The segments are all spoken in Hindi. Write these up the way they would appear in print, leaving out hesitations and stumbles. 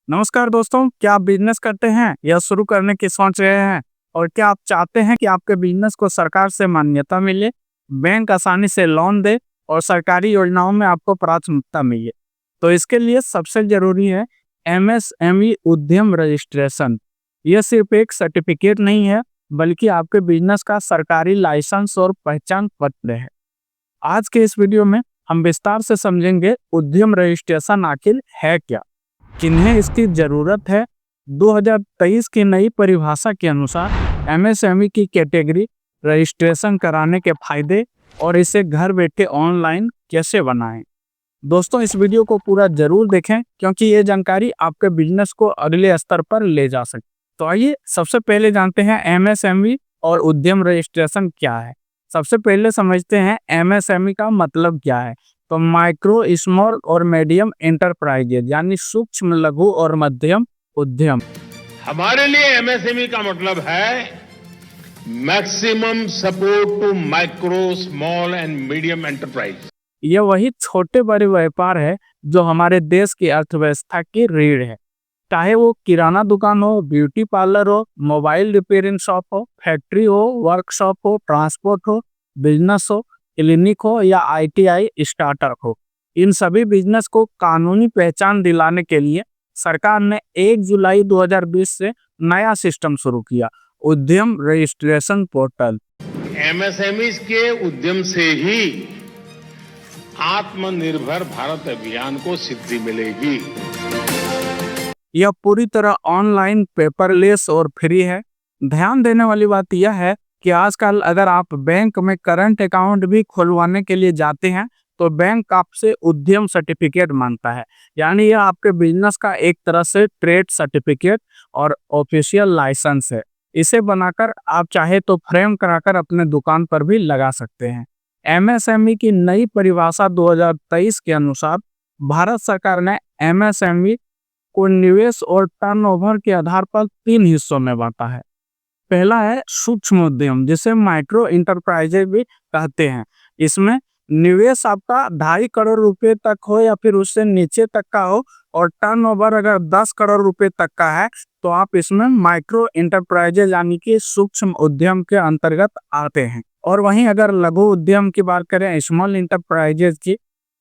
नमस्कार दोस्तों, क्या आप बिजनेस करते हैं या शुरू करने की सोच रहे हैं? और क्या आप चाहते हैं कि आपके बिजनेस को सरकार से मान्यता मिले, बैंक आसानी से लोन दे और सरकारी योजनाओं में आपको प्राथमिकता मिले? तो इसके लिए सबसे जरूरी है एमएसएमई उद्यम रजिस्ट्रेशन। यह सिर्फ एक सर्टिफिकेट नहीं है, बल्कि आपके बिजनेस का सरकारी लाइसेंस और पहचान पत्र है। आज के इस वीडियो में हम विस्तार से समझेंगे उद्यम रजिस्ट्रेशन आखिर है क्या, किन्हें इसकी जरूरत है। 2023 की नई परिभाषा के अनुसार एमएसएमई की कैटेगरी, रजिस्ट्रेशन कराने के फायदे और इसे घर बैठे ऑनलाइन कैसे बनाएं। दोस्तों, इस वीडियो को पूरा जरूर देखें क्योंकि ये जानकारी आपके बिजनेस को अगले स्तर पर ले जा सकती है। तो आइए सबसे पहले जानते हैं एमएसएमई और उद्यम रजिस्ट्रेशन क्या है। सबसे पहले समझते हैं एमएसएमई का मतलब क्या है। तो माइक्रो, स्मॉल और मीडियम एंटरप्राइजेज यानी सूक्ष्म, लघु और मध्यम उद्यम। हमारे लिए एमएसएमई का मतलब है maximum support to micro, small and medium enterprise. यह वही छोटे बड़े व्यापार है जो हमारे देश की अर्थव्यवस्था की रीढ़ है। चाहे वो किराना दुकान हो, ब्यूटी पार्लर हो, मोबाइल रिपेयरिंग शॉप हो, फैक्ट्री हो, वर्कशॉप हो, ट्रांसपोर्ट हो, बिजनेस हो, क्लिनिक हो या आईटीआई स्टार्टअप हो, इन सभी बिजनेस को कानूनी पहचान दिलाने के लिए सरकार ने 1 जुलाई 2020 से नया सिस्टम शुरू किया, उद्यम रजिस्ट्रेशन पोर्टल। एमएसएमई के उद्यम से ही आत्मनिर्भर भारत अभियान को सिद्धि मिलेगी। यह पूरी तरह ऑनलाइन, पेपरलेस और फ्री है। ध्यान देने वाली बात यह है कि आजकल अगर आप बैंक में करंट अकाउंट भी खुलवाने के लिए जाते हैं तो बैंक आपसे उद्यम सर्टिफिकेट मांगता है। यानी यह आपके बिजनेस का एक तरह से ट्रेड सर्टिफिकेट और ऑफिशियल लाइसेंस है। इसे बनाकर आप चाहे तो फ्रेम कराकर अपने दुकान पर भी लगा सकते हैं। एमएसएमई की नई परिभाषा 2023 के अनुसार भारत सरकार ने एमएसएमई को निवेश और टर्नओवर के आधार पर 3 हिस्सों में बांटा है। पहला है सूक्ष्म उद्यम, जिसे माइक्रो इंटरप्राइजेज भी कहते हैं। इसमें निवेश आपका 2.5 करोड़ रुपए तक हो या फिर उससे नीचे तक का हो और टर्नओवर अगर 10 करोड़ रुपए तक का है तो आप इसमें माइक्रो इंटरप्राइजेज यानी कि सूक्ष्म उद्यम के अंतर्गत आते हैं। और वहीं अगर लघु उद्यम की बात करें, स्मॉल इंटरप्राइजेज की,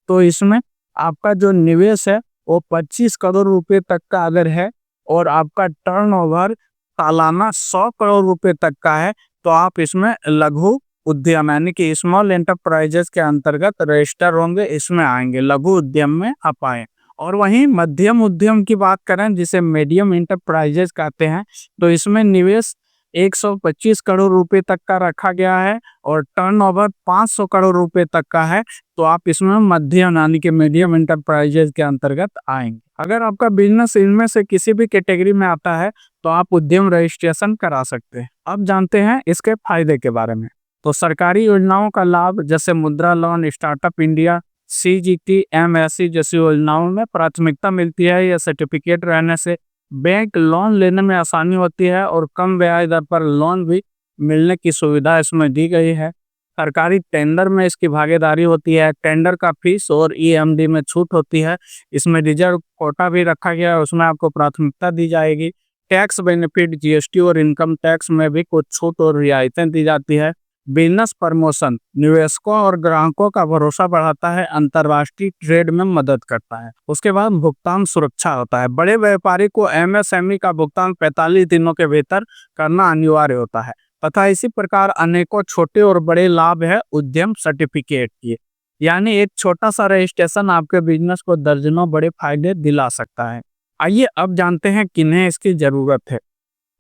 तो इसमें आपका जो निवेश है वो 25 करोड़ रुपए तक का अगर है और आपका टर्नओवर सालाना 100 करोड़ रुपए तक का है तो आप इसमें लघु उद्यम यानी कि स्मॉल एंटरप्राइजेस के अंतर्गत रजिस्टर होंगे, इसमें आएंगे, लघु उद्यम में आप आए। और वहीं मध्यम उद्यम की बात करें, जिसे मीडियम एंटरप्राइजेस कहते हैं, तो इसमें निवेश 125 करोड़ रुपए तक का रखा गया है और टर्नओवर 500 करोड़ रुपए तक का है तो आप इसमें मध्यम यानी कि मीडियम एंटरप्राइजेज के अंतर्गत आएंगे। अगर आपका बिजनेस इनमें से किसी भी कैटेगरी में आता है तो आप उद्यम रजिस्ट्रेशन करा सकते हैं। अब जानते हैं इसके फायदे के बारे में। तो सरकारी योजनाओं का लाभ जैसे मुद्रा loan, startup India, CGT, MSc जैसी योजनाओं में प्राथमिकता मिलती है। यह सर्टिफिकेट रहने से बैंक लोन लेने में आसानी होती है और कम ब्याज दर पर लोन भी मिलने की सुविधा इसमें दी गई है। सरकारी टेंडर में इसकी भागीदारी होती है। टेंडर का फीस और ईएमडी में छूट होती है। इसमें रिजर्व कोटा भी रखा गया है, उसमें आपको प्राथमिकता दी जाएगी। टैक्स बेनिफिट, जीएसटी और इनकम टैक्स में भी कुछ छूट और रियायतें दी जाती है। बिजनेस प्रमोशन निवेशकों और ग्राहकों का भरोसा बढ़ाता है, अंतर्राष्ट्रीय ट्रेड में मदद करता है। उसके बाद भुगतान सुरक्षा होता है। बड़े व्यापारी को एमएसएमई का भुगतान 45 दिनों के भीतर करना अनिवार्य होता है तथा इसी प्रकार अनेकों छोटे और बड़े लाभ है उद्यम सर्टिफिकेट के। यानी एक छोटा सा रजिस्ट्रेशन आपके बिजनेस को दर्जनों बड़े फायदे दिला सकता है। आइए अब जानते हैं किन्हें इसकी जरूरत है।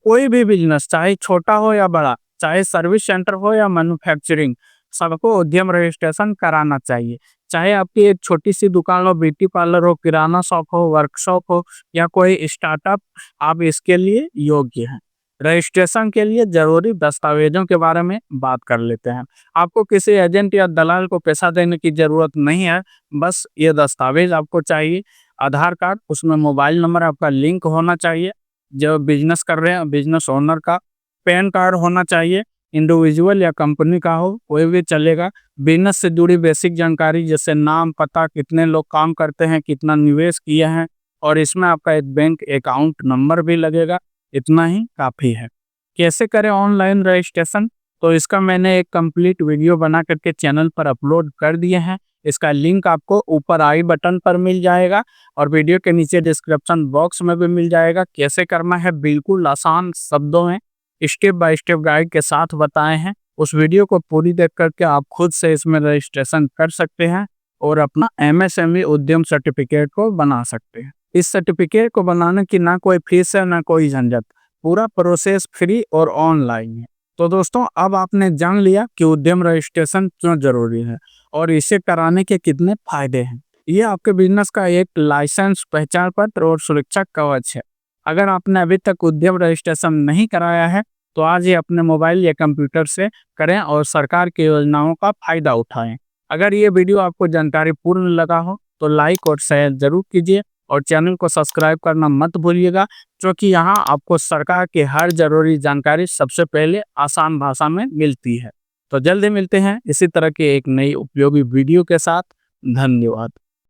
कोई भी बिजनेस, चाहे छोटा हो या बड़ा, चाहे सर्विस सेंटर हो या मैन्युफैक्चरिंग, सबको उद्यम रजिस्ट्रेशन कराना चाहिए। चाहे आपकी एक छोटी सी दुकान हो, ब्यूटी पार्लर हो, किराना शॉप हो, वर्कशॉप हो या कोई स्टार्टअप, आप इसके लिए योग्य हैं। रजिस्ट्रेशन के लिए जरूरी दस्तावेजों के बारे में बात कर लेते हैं। आपको किसी एजेंट या दलाल को पैसा देने की जरूरत नहीं है, बस ये दस्तावेज आपको चाहिए। आधार कार्ड, उसमें मोबाइल नंबर आपका लिंक होना चाहिए जो बिजनेस कर रहे हैं, बिजनेस ओनर का। पैन कार्ड होना चाहिए, इंडिविजुअल या कंपनी का हो, कोई भी चलेगा। बिजनेस से जुड़ी बेसिक जानकारी जैसे नाम, पता, कितने लोग काम करते हैं, कितना निवेश किए हैं और इसमें आपका एक बैंक अकाउंट नंबर भी लगेगा। इतना ही काफ़ी है। कैसे करें ऑनलाइन रजिस्ट्रेशन, तो इसका मैंने एक कंप्लीट वीडियो बना करके चैनल पर अपलोड कर दिए हैं। इसका लिंक आपको ऊपर आई बटन पर मिल जाएगा और वीडियो के नीचे डिस्क्रिप्शन बॉक्स में भी मिल जाएगा। कैसे करना है बिल्कुल आसान शब्दों में स्टेप बाय स्टेप गाइड के साथ बताए हैं। उस वीडियो को पूरी देख करके आप खुद से इसमें रजिस्ट्रेशन कर सकते हैं और अपना एमएसएमई उद्यम सर्टिफिकेट को बना सकते हैं। इस सर्टिफिकेट को बनाने की ना कोई फीस है ना कोई झंझट, पूरा प्रोसेस फ्री और ऑनलाइन है। तो दोस्तों अब आपने जान लिया कि उद्यम रजिस्ट्रेशन क्यों जरूरी है और इसे कराने के कितने फायदे हैं। ये आपके बिजनेस का एक लाइसेंस, पहचान पत्र और सुरक्षा कवच है। अगर आपने अभी तक उद्यम रजिस्ट्रेशन नहीं कराया है तो आज ही अपने मोबाइल या कंप्यूटर से करें और सरकार की योजनाओं का फायदा उठाएं। अगर ये वीडियो आपको जानकारी पूर्ण लगा हो तो लाइक और शेयर जरूर कीजिए और चैनल को सब्सक्राइब करना मत भूलिएगा, क्योंकि यहाँ आपको सरकार की हर जरूरी जानकारी सबसे पहले आसान भाषा में मिलती है। तो जल्दी मिलते हैं इसी तरह के एक नई उपयोगी वीडियो के साथ। धन्यवाद।